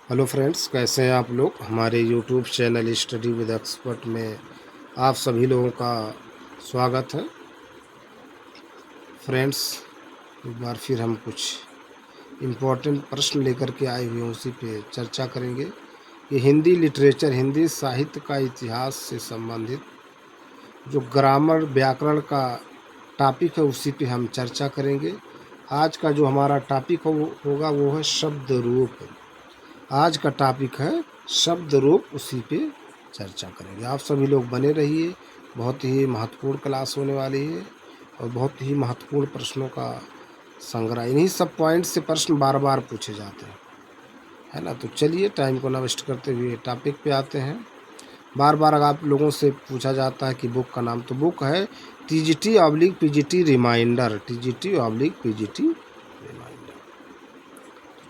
Hello friends, कैसे हैं आप लोग। हमारे YouTube channel study with expert में आप सभी लोगों का स्वागत है। फ्रेंड्स, एक बार फिर हम कुछ इम्पोर्टेंट प्रश्न लेकर के आए हुए हैं, उसी पे चर्चा करेंगे। ये हिंदी लिटरेचर, हिंदी साहित्य का इतिहास से संबंधित जो ग्रामर व्याकरण का टॉपिक है, उसी पे हम चर्चा करेंगे। आज का जो हमारा टॉपिक होगा वो है शब्द रूप। आज का टॉपिक है शब्द रूप, उसी पे चर्चा करेंगे। आप सभी लोग बने रहिए, बहुत ही महत्वपूर्ण क्लास होने वाली है और बहुत ही महत्वपूर्ण प्रश्नों का संग्रह। इन्हीं सब पॉइंट से प्रश्न बार बार पूछे जाते हैं, है ना। तो चलिए, टाइम को ना वेस्ट करते हुए टॉपिक पे आते हैं। बार बार अगर आप लोगों से पूछा जाता है कि बुक का नाम, तो बुक है TGT/PGT रिमाइंडर, TGT/PGT रिमाइंडर।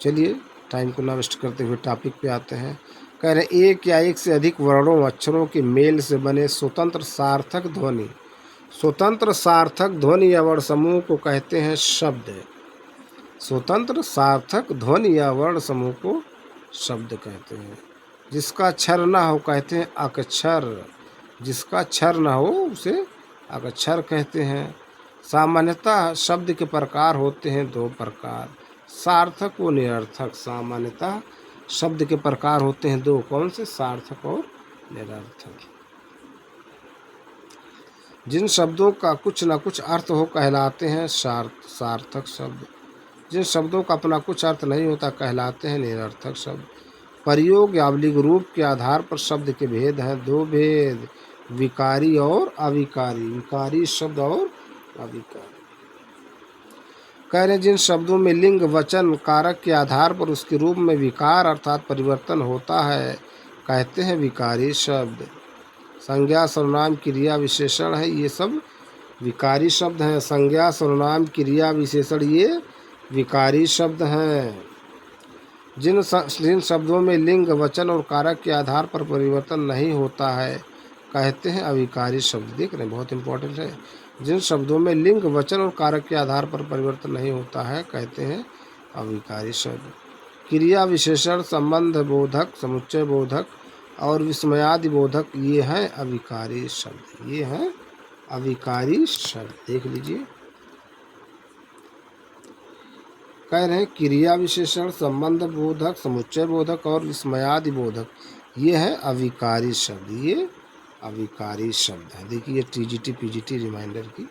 चलिए, टाइम को ना वेस्ट करते हुए टॉपिक पे आते हैं। कह रहे एक या एक से अधिक वर्णों अक्षरों के मेल से बने स्वतंत्र सार्थक ध्वनि, स्वतंत्र सार्थक ध्वनि या वर्ण समूह को कहते हैं शब्द। स्वतंत्र सार्थक ध्वनि या वर्ण समूह को शब्द कहते हैं। जिसका क्षर ना हो कहते हैं अक्षर, जिसका क्षर ना हो उसे अक्षर कहते हैं। सामान्यतः शब्द के प्रकार होते हैं दो प्रकार, सार्थक व निरर्थक। सामान्यतः शब्द के प्रकार होते हैं दो, कौन से? सार्थक और निरर्थक। जिन शब्दों का कुछ न कुछ अर्थ हो कहलाते हैं सार्थक शब्द। जिन शब्दों का अपना कुछ अर्थ नहीं होता कहलाते हैं निरर्थक शब्द। प्रयोग या रूप के आधार पर शब्द के भेद हैं, दो भेद, विकारी और अविकारी। विकारी शब्द और अविकारी। कह रहे जिन शब्दों में लिंग वचन कारक के आधार पर उसके रूप में विकार अर्थात परिवर्तन होता है कहते हैं विकारी शब्द। संज्ञा सर्वनाम क्रिया विशेषण है, ये सब विकारी शब्द हैं। संज्ञा सर्वनाम क्रिया विशेषण ये विकारी शब्द हैं। जिन शब्दों में लिंग वचन और कारक के आधार पर परिवर्तन नहीं होता है कहते हैं अविकारी शब्द। देख रहे हैं, बहुत इंपॉर्टेंट है। जिन शब्दों में लिंग वचन और कारक के आधार पर परिवर्तन नहीं होता है कहते हैं अविकारी शब्द। क्रिया विशेषण, संबंध बोधक, समुच्चय बोधक और विस्मयादि बोधक ये हैं अविकारी शब्द। ये हैं अविकारी शब्द, देख लीजिए। कह रहे हैं क्रिया विशेषण, संबंध बोधक, समुच्चय बोधक और विस्मयादि बोधक ये है अविकारी शब्द। ये अविकारी शब्द है। देखिए TGT/PGT रिमाइंडर की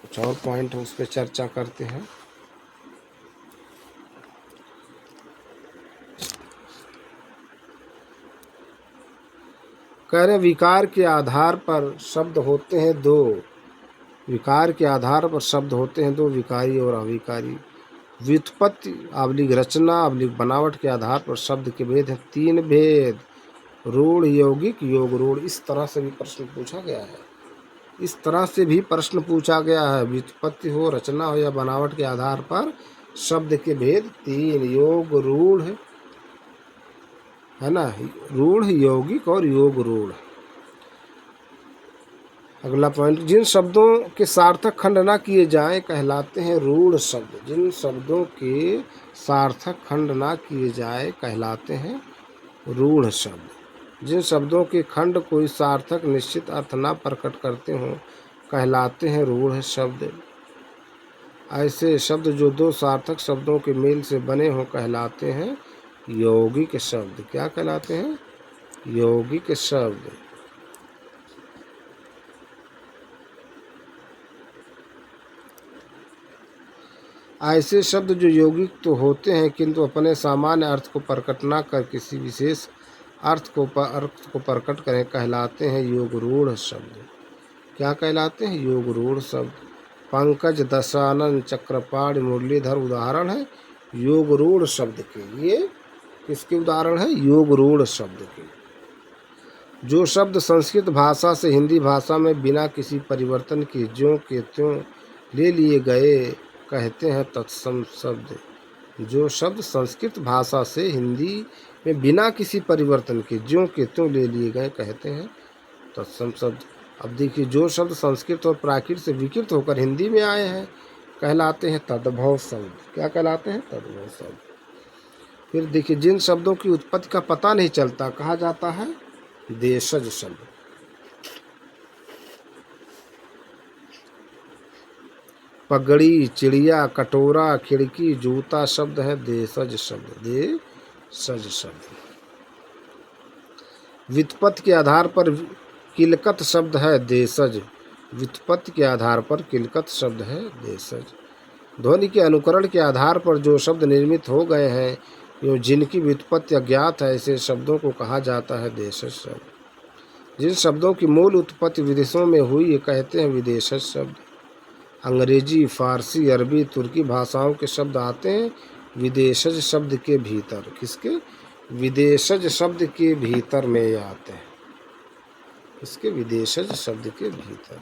कुछ और पॉइंट है, उस पर चर्चा करते हैं। कह रहे विकार के आधार पर शब्द होते हैं दो, विकार के आधार पर शब्द होते हैं दो, विकारी और अविकारी। व्युत्पत्ति रचना बनावट के आधार पर शब्द के भेद हैं तीन भेद, रूढ़, यौगिक, योग रूढ़। इस तरह से भी प्रश्न पूछा गया है, इस तरह से भी प्रश्न पूछा गया है। व्युत्पत्ति हो, रचना हो या बनावट के आधार पर शब्द के भेद तीन, योग रूढ़, है ना, रूढ़, यौगिक और योग रूढ़। अगला पॉइंट, जिन शब्दों के सार्थक खंड न किए जाएं कहलाते हैं रूढ़ शब्द। जिन शब्दों के सार्थक खंड न किए जाए कहलाते हैं रूढ़ शब्द। जिन शब्दों के खंड कोई सार्थक निश्चित अर्थ न प्रकट करते हों कहलाते हैं रूढ़ शब्द। ऐसे शब्द जो दो सार्थक शब्दों के मेल से बने हों कहलाते हैं यौगिक शब्द। क्या कहलाते हैं? यौगिक शब्द। ऐसे शब्द जो यौगिक तो होते हैं किंतु अपने सामान्य अर्थ को प्रकट न कर किसी विशेष अर्थ को प्रकट करें कहलाते हैं योग रूढ़ शब्द। क्या कहलाते हैं? योग रूढ़ शब्द। पंकज, दशानन, चक्रपाणि, मुरलीधर उदाहरण है योग रूढ़ शब्द के। ये किसके उदाहरण है? योग रूढ़ शब्द के। जो शब्द संस्कृत भाषा से हिंदी भाषा में बिना किसी परिवर्तन के ज्यों के त्यों ले लिए गए कहते हैं तत्सम शब्द। जो शब्द संस्कृत भाषा से हिंदी में बिना किसी परिवर्तन के ज्यों के त्यों ले लिए गए कहते हैं तत्सम शब्द। अब देखिए, जो शब्द संस्कृत और प्राकृत से विकृत होकर हिंदी में आए हैं कहलाते हैं तद्भव शब्द। क्या कहलाते हैं? तद्भव शब्द। फिर देखिए, जिन शब्दों की उत्पत्ति का पता नहीं चलता कहा जाता है देशज शब्द। पगड़ी, चिड़िया, कटोरा, खिड़की, जूता शब्द है देशज शब्द, देशज शब्द। व्युत्पत्ति के आधार पर किलकत शब्द है देशज, व्युत्पत्ति के आधार पर किलकत शब्द है देशज। ध्वनि के अनुकरण के आधार पर जो शब्द निर्मित हो गए हैं यो जिनकी व्युत्पत्ति अज्ञात है ऐसे शब्दों को कहा जाता है देशज शब्द। जिन शब्दों की मूल उत्पत्ति विदेशों में हुई ये कहते हैं विदेशज शब्द। अंग्रेजी, फारसी, अरबी, तुर्की भाषाओं के शब्द आते हैं विदेशज शब्द के भीतर। किसके? विदेशज शब्द के भीतर में ये आते हैं, इसके विदेशज शब्द के भीतर।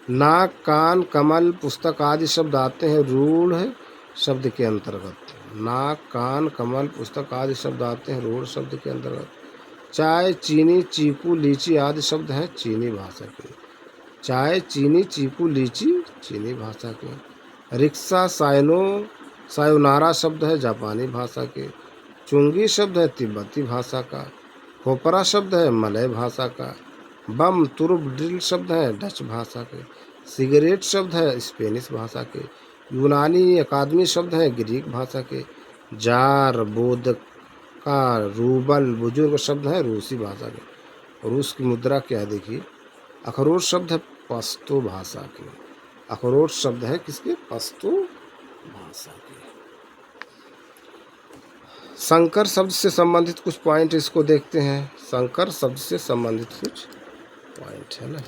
नाक, कान, कमल, पुस्तक आदि शब्द आते हैं रूढ़ शब्द के अंतर्गत। नाक, कान, कमल, पुस्तक आदि शब्द आते हैं रूढ़ शब्द के अंतर्गत। चाय, चीनी, चीकू, लीची आदि शब्द हैं चीनी भाषा के। चाय, चीनी, चीकू, लीची चीनी भाषा के। रिक्शा, सायोनारा शब्द है जापानी भाषा के। चुंगी शब्द है तिब्बती भाषा का। खोपरा शब्द है मलय भाषा का। बम, तुरुप, ड्रिल शब्द है डच भाषा के। सिगरेट शब्द है स्पेनिश भाषा के। यूनानी अकादमी शब्द है ग्रीक भाषा के। जार, बोदका, रूबल, बुजुर्ग शब्द है रूसी भाषा के। रूस की मुद्रा क्या है देखिए। अखरोट शब्द है पश्तो भाषा के। अखरोट शब्द है किसके? पश्तो भाषा के। संकर शब्द से संबंधित कुछ पॉइंट इसको देखते हैं। संकर शब्द से संबंधित कुछ पॉइंट है ना।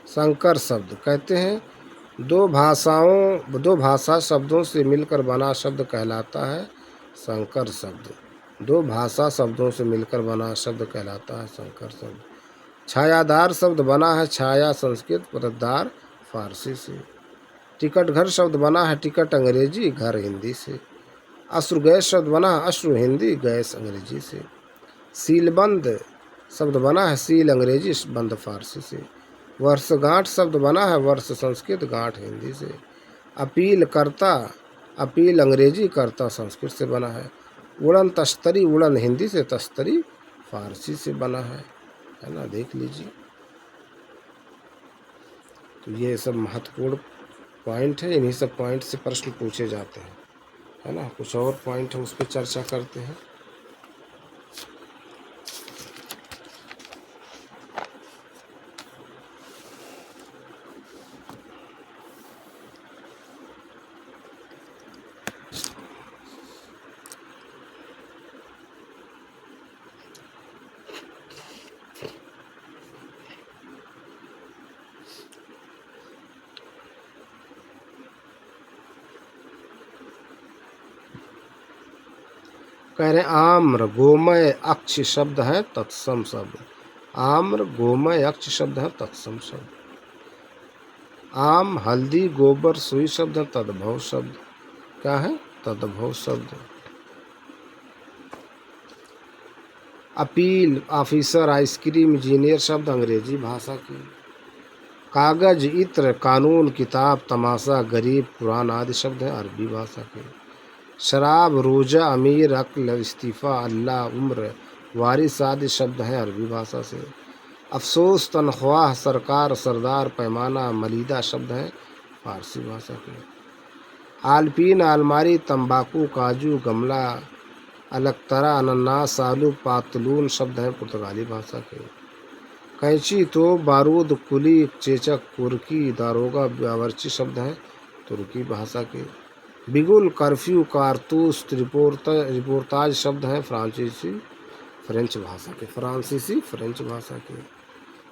संकर शब्द कहते हैं दो भाषा शब्दों से मिलकर बना शब्द कहलाता है संकर शब्द। दो भाषा शब्दों से मिलकर बना शब्द कहलाता है संकर शब्द। छायादार शब्द बना है छाया संस्कृत, पददार फारसी से। टिकट घर शब्द बना है टिकट अंग्रेजी, घर हिंदी से। अश्रु गैस शब्द बना है अश्रु हिंदी, गैस अंग्रेजी से। सीलबंद शब्द बना है सील अंग्रेजी, बंद फारसी से। वर्षगांठ शब्द बना है वर्ष संस्कृत, गांठ हिंदी से। अपील करता, अपील अंग्रेजी, करता संस्कृत से बना है। उड़न तश्तरी, उड़न हिंदी से, तश्तरी फारसी से बना है ना। देख लीजिए, तो ये सब महत्वपूर्ण पॉइंट है। इन्हीं सब पॉइंट से प्रश्न पूछे जाते हैं है ना। कुछ और पॉइंट है उस पर चर्चा करते हैं। कह रहे आम्र, गोमय, अक्ष शब्द है तत्सम शब्द। आम्र, गोमय, अक्ष शब्द है तत्सम शब्द। आम, हल्दी, गोबर, सुई शब्द है तद्भव शब्द। क्या है? तद्भव शब्द। अपील, ऑफिसर, आइसक्रीम, इंजीनियर शब्द अंग्रेजी भाषा की। कागज, इत्र, कानून, किताब, तमाशा, गरीब, कुरान आदि शब्द है अरबी भाषा के। शराब, रोजा, अमीर, अक्ल, इस्तीफ़ा, अल्लाह, उम्र, वारिस आदि शब्द हैं अरबी भाषा से। अफसोस, तनख्वाह, सरकार, सरदार, पैमाना, मलीदा शब्द हैं फारसी भाषा के। आलपीन, अलमारी, तंबाकू, काजू, गमला, अलकतरा, अनन्नास, आलू, पातलून शब्द हैं पुर्तगाली भाषा के। कैंची, तो, बारूद, कुली, चेचक, कुर्की, दारोगा, बावर्ची शब्द हैं तुर्की भाषा के। बिगुल, कर्फ्यू, कारतूस, रिपोर्टाज शब्द हैं फ्रेंच भाषा के। फ्रांसीसी फ्रेंच भाषा के।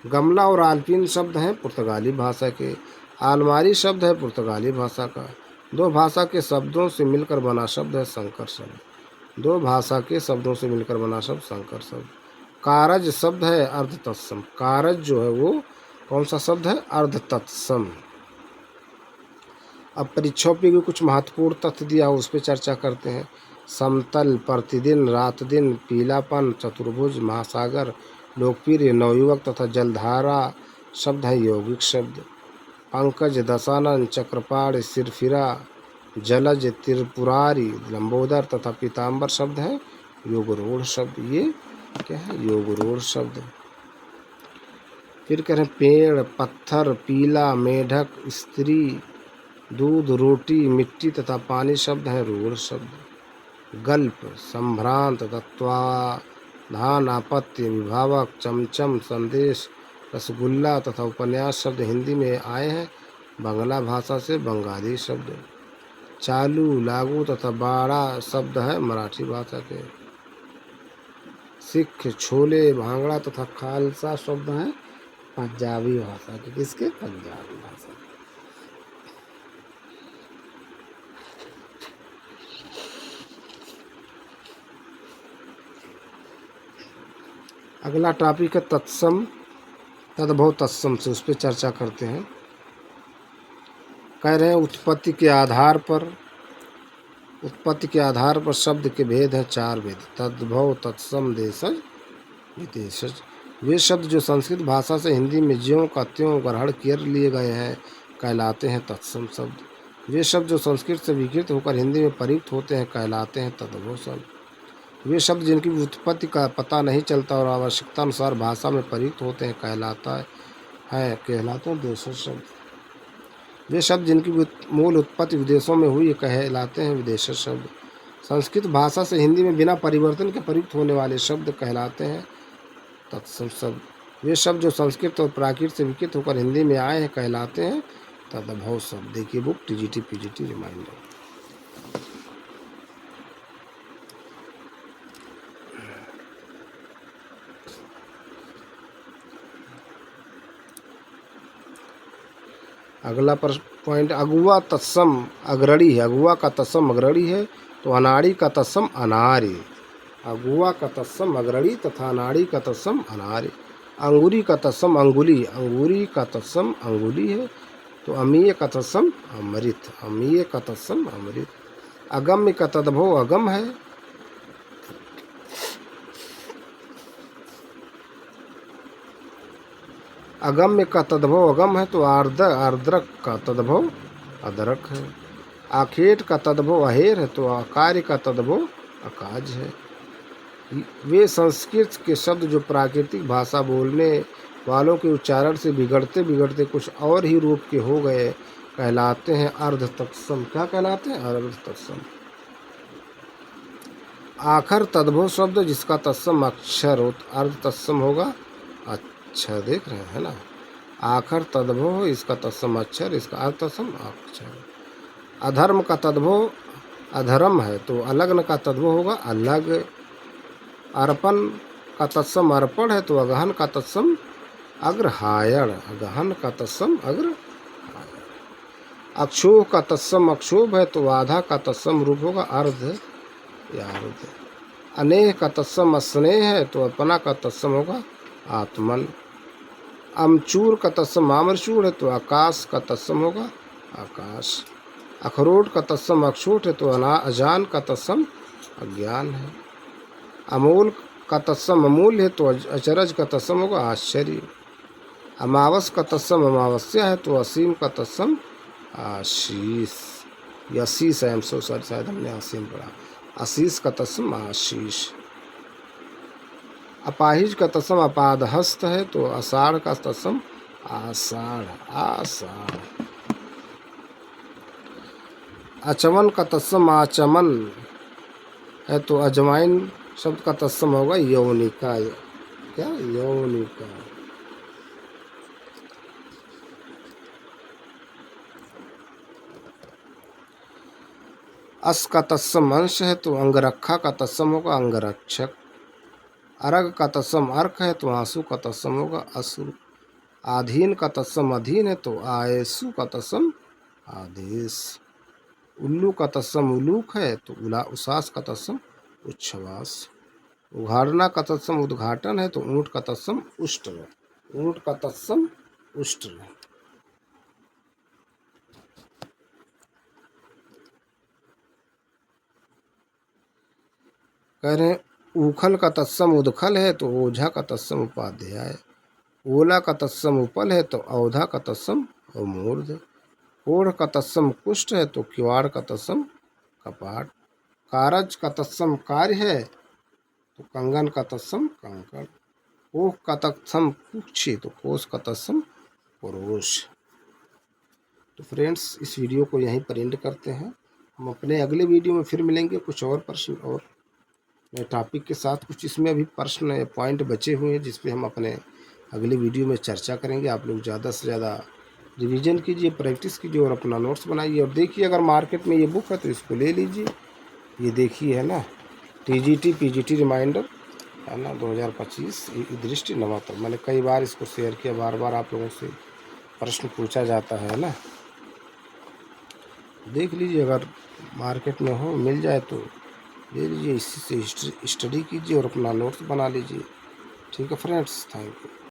गमला और आल्पिन शब्द हैं पुर्तगाली भाषा के। आलमारी शब्द है पुर्तगाली भाषा का। दो भाषा के शब्दों से मिलकर बना शब्द है संकर शब्द। दो भाषा के शब्दों से मिलकर बना शब्द संकर शब्द। कारज शब्द है अर्ध तत्सम। कारज जो है वो कौन सा शब्द है? अर्ध तत्सम। अब परीक्षाओं पे भी कुछ महत्वपूर्ण तथ्य दिया उस पर चर्चा करते हैं। समतल, प्रतिदिन, रात दिन, पीलापन, चतुर्भुज, महासागर, लोकप्रिय, नवयुवक तथा जलधारा शब्द है यौगिक शब्द। पंकज दशानन चक्रपाण सिरफिरा जलज त्रिपुरारी लंबोदर तथा पीताम्बर शब्द है योगरूढ़ शब्द। ये क्या है? योगरूढ़ शब्द। फिर कह रहे हैं पेड़ पत्थर पीला मेढक स्त्री दूध रोटी मिट्टी तथा पानी शब्द है रूढ़ शब्द। गल्प संभ्रांत तत्वाधान आपत्ति विभावक चमचम संदेश रसगुल्ला तथा उपन्यास शब्द हिंदी में आए हैं बांग्ला भाषा से बंगाली शब्द। चालू लागू तथा बाड़ा शब्द है मराठी भाषा के। सिख छोले भांगड़ा तथा खालसा शब्द है पंजाबी भाषा के। किसके? पंजाबी भाषा के। अगला टॉपिक है तत्सम तद्भव तत्सम से, उस पर चर्चा करते हैं। कह रहे हैं उत्पत्ति के आधार पर शब्द के भेद है 4 भेद। तद्भव तत्सम देशज विदेशज। वे शब्द जो संस्कृत भाषा से हिंदी में ज्यों का त्यों ग्रहण कर लिए गए हैं कहलाते हैं तत्सम शब्द। वे शब्द जो संस्कृत से विकृत होकर हिंदी में प्रयुक्त होते हैं कहलाते हैं तद्भव शब्द। वे शब्द जिनकी उत्पत्ति का पता नहीं चलता और आवश्यकता अनुसार भाषा में प्रयुक्त होते हैं कहलाते हैं देशज शब्द। वे शब्द जिनकी मूल उत्पत्ति विदेशों में हुई कहलाते हैं विदेशज शब्द। संस्कृत भाषा से हिंदी में बिना परिवर्तन के प्रयुक्त होने वाले शब्द कहलाते हैं तत्सम शब्द। वे शब्द जो संस्कृत और प्राकृत से विकृत होकर हिंदी में आए हैं कहलाते हैं तद्भव शब्द। देखिए बुक टीजीटी पीजीटी रिमाइंडर। अगला पॉइंट अगुआ तत्सम अग्रणी है। अगुआ का तत्सम अग्रणी है तो अनाड़ी का तत्सम अनार्य। अगुआ का तत्सम अग्रणी तथा अनाड़ी का तत्सम अनार्य। अंगुरी का तत्सम अंगुली। अंगूरी का तत्सम अंगुली है तो अमीय का तत्सम अमृत। अमीय का तत्सम अमृत। अगम्य का तद्भव अगम है। अगम्य का तद्भव अगम है तो आर्द्रक का तद्भव अदरक है। आखेट का तद्भव अहेर है तो आकार्य का तद्भव अकाज है। वे संस्कृत के शब्द जो प्राकृतिक भाषा बोलने वालों के उच्चारण से बिगड़ते बिगड़ते कुछ और ही रूप के हो गए कहलाते हैं अर्ध तत्सम। क्या कहलाते हैं? अर्ध तत्सम। आखर तद्भव शब्द जिसका तत्सम अक्षर हो अर्ध तत्सम होगा। अच्छा देख रहे हैं ना, आखर तद्भव इसका तत्सम अक्षर, इसका अर्ध तत्सम अक्षर। अधर्म का तद्भव अधर्म है तो अलग्न का तद्भव होगा अलग। अर्पण का तत्सम अर्पण है तो अगहन का तत्सम अग्रहायण। अगहन का तत्सम अग्रहायण। अक्षोभ का तत्सम अक्षोभ है तो आधा का तत्सम रूप होगा अर्ध या अर्ध। अनेह का तत्सम स्नेह है तो अपना का तत्सम होगा आत्मन। अमचूर का तत्सम आमरचूर है तो आकाश का तत्सम होगा आकाश। अखरोट का तत्सम अक्षोट है तो अजान का तत्सम अज्ञान है। अमूल का तत्सम अमूल्य है तो अचरज का तत्सम होगा आश्चर्य। अमावस का तत्सम अमावस्या है तो असीम का तत्सम आशीष। यशीष है, शायद हमने असीम पढ़ा। आशीष का तत्सम आशीष। अपाहिज का तत्सम अपादहस्त है तो आषाढ़ का तत्सम आषाढ़ आषाढ़। अचमन का तत्सम आचमन है तो अजवाइन शब्द का तत्सम होगा यौनिका। क्या? यौनिका। अस का तत्सम अंश है तो अंगरखा का तत्सम होगा अंगरक्षक। अर्घ का तत्सम अर्क है तो आंसू का तत्सम होगा असुर। आधीन का तत्सम अधीन है तो आयसु का तत्सम आदेश। उल्लू का तत्सम उलूक है तो उसास का तत्सम उच्छ्वास। उघाड़ना का तत्सम उद्घाटन है तो ऊंट का तत्सम उष्ट है। ऊंट का तत्सम उष्ट है। कह रहे हैं उखल का तत्सम उदखल है तो ओझा का तत्सम उपाध्याय। ओला का तत्सम उपल है तो औधा का तत्सम अमूर्ध है। ओढ़ का तत्सम कुष्ठ है तो किवाड़ का तत्सम कपाट। कारज का तत्सम कार्य है तो कंगन का तत्सम कंकड़। कोह का तत्सम कुक्षी तो कोस का तत्सम पुरुष। तो फ्रेंड्स, इस वीडियो को यहीं पर एंड करते हैं। हम अपने अगले वीडियो में फिर मिलेंगे कुछ और प्रश्न और नए टॉपिक के साथ। कुछ इसमें अभी प्रश्न या पॉइंट बचे हुए हैं जिस पे हम अपने अगले वीडियो में चर्चा करेंगे। आप लोग ज़्यादा से ज़्यादा रिवीजन कीजिए, प्रैक्टिस कीजिए और अपना नोट्स बनाइए। और देखिए, अगर मार्केट में ये बुक है तो इसको ले लीजिए। ये देखिए, है ना, TGT PGT रिमाइंडर, है ना, 2025 दृष्टि नवातर। मैंने कई बार इसको शेयर किया, बार बार आप लोगों से प्रश्न पूछा जाता है ना। देख लीजिए, अगर मार्केट में हो, मिल जाए तो ले लीजिए, इसी से स्टडी कीजिए और अपना नोट्स बना लीजिए। ठीक है फ्रेंड्स, थैंक यू।